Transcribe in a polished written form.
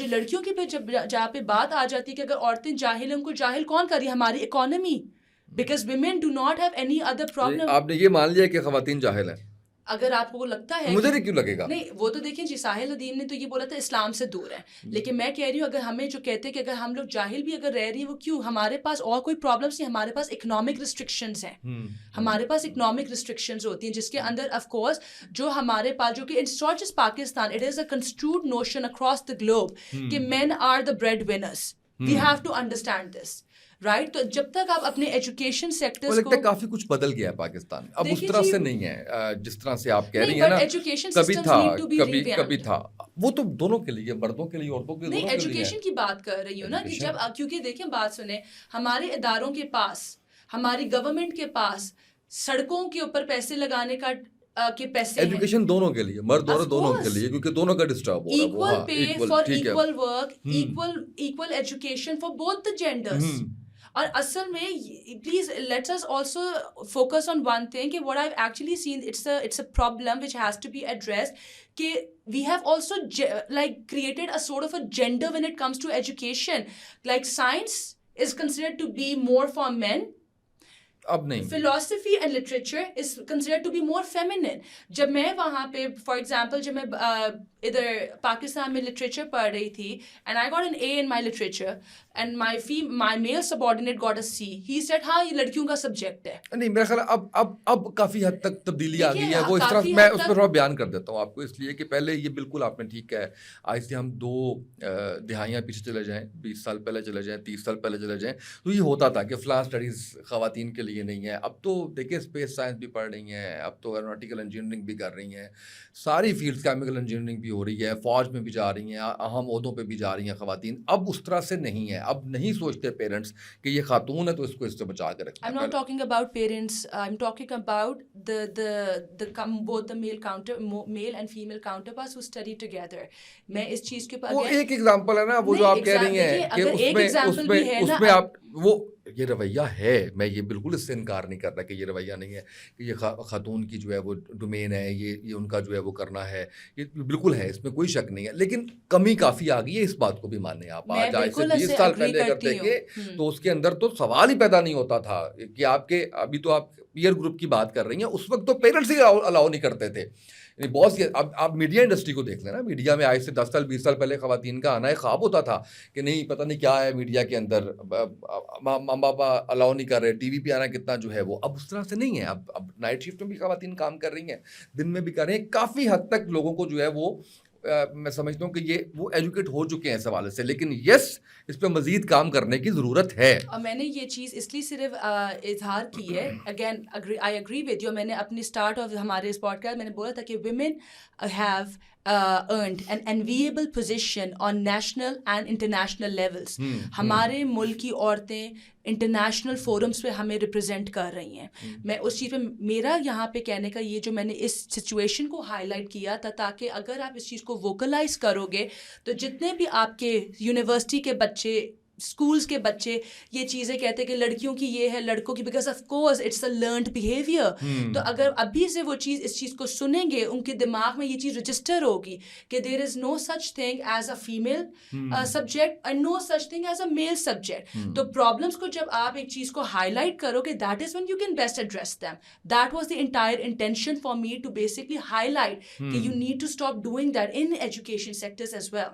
جو لڑکیوں کی پہ جہاں پہ بات آ جاتی ہے کہ اگر عورتیں جاہل ہیں، ان کو جاہل کون کر رہی ہے؟ ہماری economy, because women do not have any other problem. آپ نے یہ مان لیا کہ خواتین جاہل ہیں؟ اگر آپ کو لگتا ہے، مجھے نہیں کیوں لگے گا. نہیں وہ تو دیکھیں جی، ساحل الدین نے تو یہ بولا تھا اسلام سے دور ہے، لیکن میں کہہ رہی ہوں اگر ہمیں جو کہتے ہیں کہ اگر ہم لوگ جاہل بھی اگر رہ رہی ہیں، وہ کیوں؟ ہمارے پاس اور کوئی پرابلمس نہیں، ہمارے پاس اکنامک ریسٹرکشنز ہیں. ہمارے پاس اکنامک ریسٹرکشنز ہوتی ہیں جس کے اندر آف کورس جو ہمارے پاس، جو کہ it's not just Pakistan, it is a constitute notion across the globe کہ men are the breadwinners. We have to understand this, right? تو جب تک آپ اپنے ایجوکیشن سیکٹرز کو، کافی کچھ بدل گیا ہے پاکستان اب، اس طرح سے نہیں ہے جس طرح سے آپ کہہ رہی ہیں نا. کبھی تھا وہ تو دونوں کے لیے، مردوں کے لیے، عورتوں کے لیے. نہیں ایجوکیشن کی بات کر رہی ہوں نا کہ جب، کیونکہ دیکھیں بات سنیں، ہمارے اداروں کے پاس، ہماری گورنمنٹ کے پاس سڑکوں کے اوپر پیسے لگانے کا کے پیسے ہیں. ایجوکیشن دونوں کے لیے، مرد عورت دونوں کے لیے، کیونکہ دونوں کا ڈسٹرب ہو رہا ہے. Equal pay for equal work, equal education for both the genders. اور اصل میں please let's us also focus on one thing کہ what I've actually seen, it's a problem which has to be addressed کہ we have also like created a sort of a gender when it comes to education. Like science is considered to be more for men. اب نہیں. Philosophy and literature is considered to be more feminine. جب میں وہاں پہ for example جب میں ادھر پاکستان میں لٹریچر پڑھ رہی تھی and I got an A in my literature and my male subordinate got a C. He said ہاں یہ لڑکیوں کا سبجیکٹ ہے. نہیں میرا خیال اب کافی حد تک تبدیلی آ گئی ہے. وہ اس طرح میں اس پہ تھوڑا بیان کر دیتا ہوں آپ کو، اس لیے کہ پہلے یہ بالکل آپ نے ٹھیک ہے، آج سے ہم 2 دہائیاں پیچھے چلے جائیں، 20 سال پہلے چلے جائیں، 30 سال پہلے چلے جائیں، تو یہ ہوتا تھا کہ فلاں اسٹڈیز خواتین کے لیے نہیں ہے. اب تو دیکھیں اسپیس سائنس بھی پڑھ رہی ہیں، اب تو ایروناٹیکل انجینئرنگ بھی کر رہی ہیں، ساری فیلڈز، کیمیکل انجینئرنگ بھی ہو رہی ہے، فوج میں بھی جا رہی ہیں، اہم عہدوں پہ بھی جا رہی ہیں خواتین. اب اس طرح سے نہیں ہے. اب نہیں سوچتے پیرنٹس کہ یہ خاتون ہے تو اس کو اس سے بچا کے رکھنا. I'm not talking about parents, I'm talking about the both the male and female counterparts who study together. میں اس چیز کے اوپر وہ ایک ایگزامپل ہے نا، وہ جو آپ کہہ رہی ہیں کہ اس میں آپ وہ یہ رویہ ہے. میں یہ بالکل اس سے انکار نہیں کر رہا کہ یہ رویہ نہیں ہے، کہ یہ خاتون کی جو ہے وہ ڈومین ہے، یہ ان کا جو ہے وہ کرنا ہے، یہ بالکل ہے، اس میں کوئی شک نہیں ہے. لیکن کمی کافی آ گئی ہے، اس بات کو بھی مانیں آپ. آج سے 20 سال پہلے اگر دیکھیں تو اس کے اندر تو سوال ہی پیدا نہیں ہوتا تھا کہ آپ کے، ابھی تو آپ پیئر گروپ کی بات کر رہی ہیں، اس وقت تو پیرنٹس ہی الاؤ نہیں کرتے تھے. یعنی بہت سی، اب آپ میڈیا انڈسٹری کو دیکھ لیں نا، میڈیا میں آج سے 10 سال 20 سال پہلے خواتین کا آنا ایک خواب ہوتا تھا کہ نہیں پتہ نہیں کیا ہے میڈیا کے اندر، ماں باپا الاؤ نہیں کر رہے، ٹی وی پہ آنا کتنا جو ہے وہ. اب اس طرح سے نہیں ہے. اب نائٹ شفٹ میں بھی خواتین کام کر رہی ہیں، دن میں بھی کر رہی ہیں. کافی حد تک لوگوں کو جو ہے وہ میں سمجھتا ہوں کہ وہ ایجوکیٹ ہو چکے ہیں اس حوالے سے. لیکن یس، اس پہ مزید کام کرنے کی ضرورت ہے. اور میں نے یہ چیز اس لیے صرف اظہار کی ہے، again I agree with you. میں نے اپنی اسٹارٹ آف ہمارے اس پوڈکاسٹ میں نے بولا تھا کہ women have earned an enviable position on national and international levels. ہمارے ملک کی عورتیں انٹرنیشنل فورمز پہ ہمیں ریپرزینٹ کر رہی ہیں. میں اس چیز پہ، میرا یہاں پہ کہنے کا یہ جو میں نے اس سچویشن کو ہائی لائٹ کیا تھا تاکہ اگر آپ اس چیز کو ووکلائز کرو گے تو جتنے بھی آپ کے یونیورسٹی کے بچے، اسکولس کے بچے یہ چیزیں کہتے ہیں کہ لڑکیوں کی یہ ہے، لڑکوں کی، because of course it's a learned behaviour. تو اگر ابھی سے وہ چیز، اس چیز کو سنیں گے، ان کے دماغ میں یہ چیز رجسٹر ہوگی کہ there is no such thing as a female subject and no such thing as a male subject. تو پرابلمس کو جب آپ ایک چیز کو ہائی لائٹ کرو گے، that is when you can best address them. That was the entire intention for me to basically highlight کہ you need to stop doing that in education sectors as well.